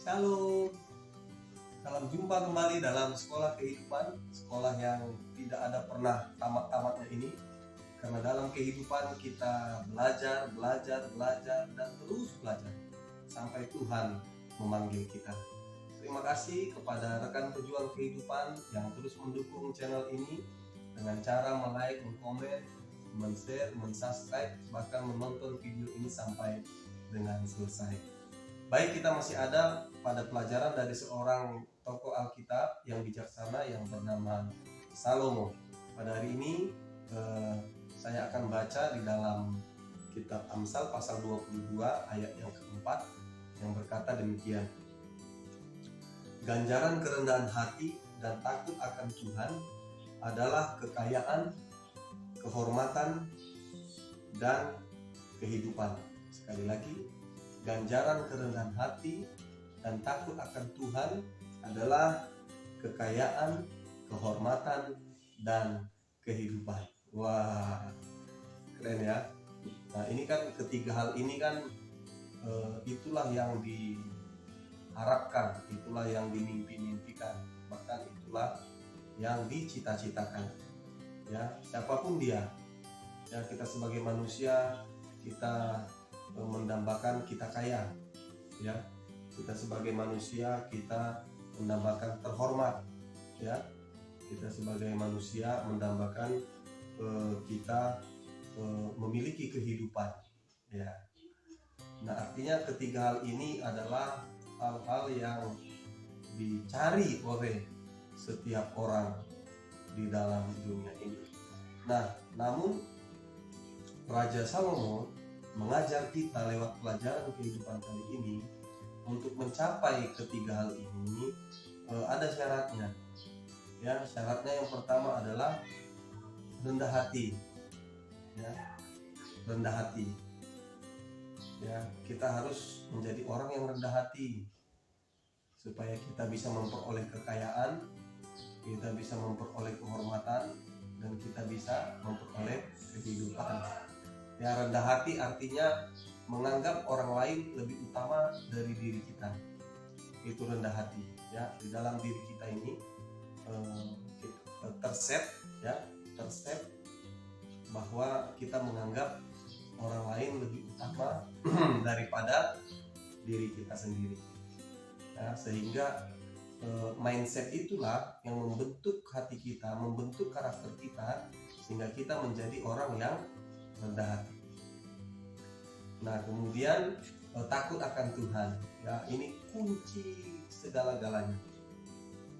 Shalom, salam jumpa kembali dalam sekolah kehidupan, sekolah yang tidak ada pernah tamat-tamatnya ini. Karena dalam kehidupan kita belajar, dan terus belajar sampai Tuhan memanggil kita. Terima kasih kepada rekan pejuang kehidupan yang terus mendukung channel ini dengan cara like, komen, share, subscribe, bahkan menonton video ini sampai dengan selesai. Baik, kita masih ada pada pelajaran dari seorang tokoh Alkitab yang bijaksana yang bernama Salomo. Pada hari ini saya akan baca di dalam kitab Amsal pasal 22 ayat yang keempat yang berkata demikian. Ganjaran kerendahan hati dan takut akan Tuhan adalah kekayaan, kehormatan, dan kehidupan. Sekali lagi, ganjaran kerendahan hati dan takut akan Tuhan adalah kekayaan, kehormatan, dan kehidupan. Wah, keren ya. Nah, ini kan ketiga hal ini kan itulah yang diharapkan, itulah yang dimimpi-mimpikan, bahkan itulah yang dicita-citakan. Ya, siapapun dia. Ya, kita sebagai manusia, kita mendambakan kita kaya, ya. Kita sebagai manusia kita mendambakan terhormat, ya. Kita sebagai manusia mendambakan kita memiliki kehidupan, ya. Nah, artinya ketiga hal ini adalah hal-hal yang dicari oleh setiap orang di dalam dunia ini. Nah, namun Raja Salomo mengajar kita lewat pelajaran kehidupan kali ini untuk mencapai ketiga hal ini ada syaratnya. Ya, syaratnya yang pertama adalah rendah hati. Ya, rendah hati. Ya, kita harus menjadi orang yang rendah hati supaya kita bisa memperoleh kekayaan, kita bisa memperoleh kehormatan, dan kita bisa memperoleh kehidupan. Ya, rendah hati artinya menganggap orang lain lebih utama dari diri kita. Itu rendah hati, ya. Di dalam diri kita ini terset bahwa kita menganggap orang lain lebih utama daripada diri kita sendiri. Ya, sehingga mindset itulah yang membentuk hati kita, membentuk karakter kita, sehingga kita menjadi orang yang rendah hati. Nah, kemudian takut akan Tuhan. Ya, ini kunci segala-galanya.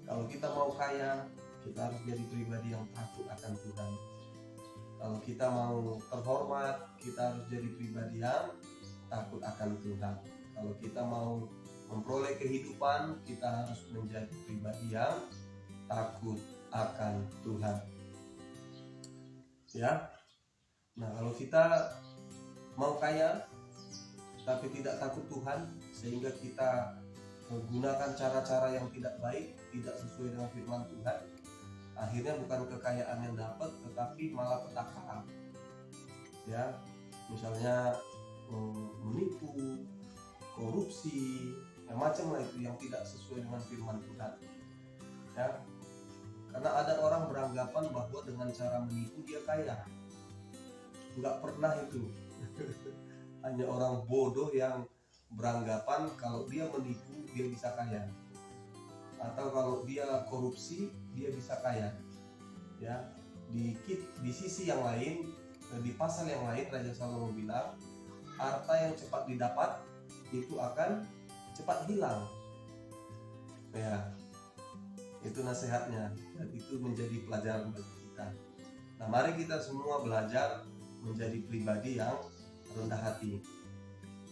Kalau kita mau kaya, kita harus jadi pribadi yang takut akan Tuhan. Kalau kita mau terhormat, kita harus jadi pribadi yang takut akan Tuhan. Kalau kita mau memperoleh kehidupan, kita harus menjadi pribadi yang takut akan Tuhan. Ya. Nah, kalau kita mau kaya tapi tidak takut Tuhan, sehingga kita menggunakan cara-cara yang tidak baik, tidak sesuai dengan firman Tuhan, akhirnya bukan kekayaan yang dapat, tetapi malah petaka. Ya, misalnya menipu, korupsi, macam lah itu yang tidak sesuai dengan firman Tuhan. Ya, karena ada orang beranggapan bahwa dengan cara menipu dia kaya. Nggak pernah itu. Hanya orang bodoh yang beranggapan kalau dia menipu dia bisa kaya, atau kalau dia korupsi dia bisa kaya. Ya, di sisi yang lain, di pasal yang lain Raja Salomo bilang harta yang cepat didapat itu akan cepat hilang. Ya, itu nasihatnya, dan itu menjadi pelajaran bagi kita. Nah, mari kita semua belajar menjadi pribadi yang rendah hati.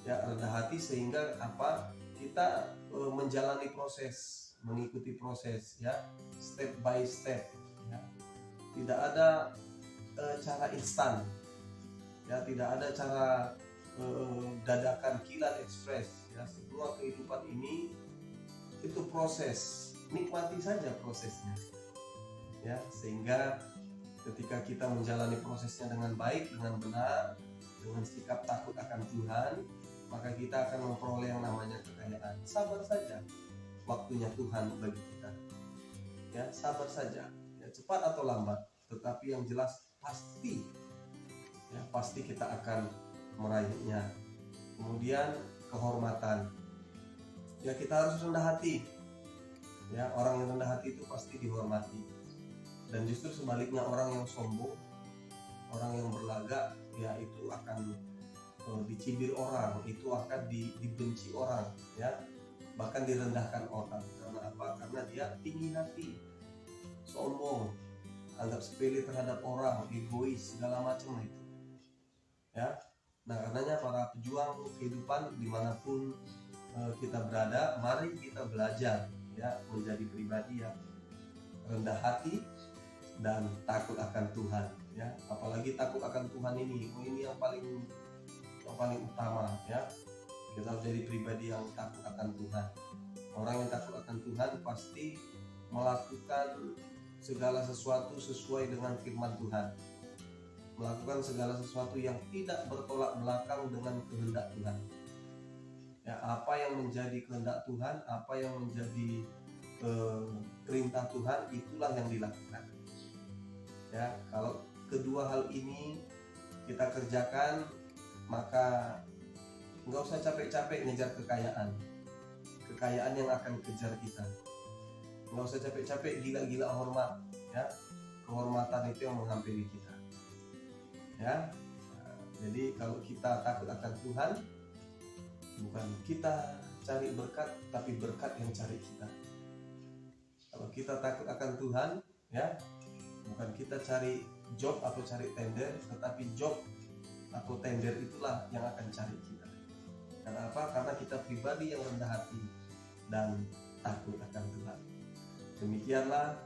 Ya, rendah hati sehingga apa? Kita menjalani proses, mengikuti proses, ya, step by step. Ya. Tidak ada cara instan. Ya, tidak ada cara dadakan kilat ekspres. Ya, semua kehidupan ini itu proses. Nikmati saja prosesnya. Ya, sehingga ketika kita menjalani prosesnya dengan baik, dengan benar, dengan sikap takut akan Tuhan, maka kita akan memperoleh yang namanya kekayaan. sabar saja waktunya Tuhan bagi kita. Ya, sabar saja. Ya, cepat atau lambat, tetapi yang jelas pasti, ya pasti kita akan meraihnya. Kemudian kehormatan. Ya, kita harus rendah hati. Ya, orang yang rendah hati itu pasti dihormati. Dan justru sebaliknya, orang yang sombong, orang yang berlagak, ya itu akan dicibir orang, itu akan dibenci orang, ya bahkan direndahkan orang. Karena apa? Karena dia tinggi hati, sombong, anggap sepele terhadap orang, egois, segala macam itu, ya. Nah, karenanya para pejuang kehidupan dimanapun kita berada, mari kita belajar, ya menjadi pribadi yang rendah hati dan takut akan Tuhan, ya. Apalagi takut akan Tuhan ini yang paling utama, ya. Kita harus jadi pribadi yang takut akan Tuhan. Orang yang takut akan Tuhan pasti melakukan segala sesuatu sesuai dengan firman Tuhan, melakukan segala sesuatu yang tidak bertolak belakang dengan kehendak Tuhan. Ya, apa yang menjadi kehendak Tuhan, apa yang menjadi perintah Tuhan, itulah yang dilakukan. Ya, kalau kedua hal ini kita kerjakan, maka nggak usah capek-capek ngejar kekayaan yang akan kejar kita. Nggak usah capek-capek gila-gila hormat, ya kehormatan itu yang menghampiri kita, ya. Jadi kalau kita takut akan Tuhan, bukan kita cari berkat, tapi berkat yang cari kita. Kalau kita takut akan Tuhan, ya bukan kita cari job atau cari tender, tetapi job atau tender itulah yang akan cari kita. Karena apa? Karena kita pribadi yang rendah hati dan takut akan Tuhan. Demikianlah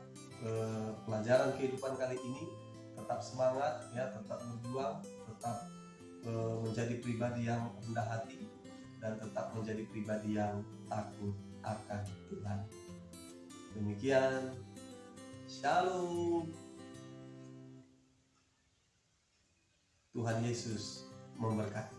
pelajaran kehidupan kali ini. Tetap semangat, ya tetap berjuang, tetap menjadi pribadi yang rendah hati, dan tetap menjadi pribadi yang takut akan Tuhan. Demikian, Shalom. Tuhan Yesus memberkati.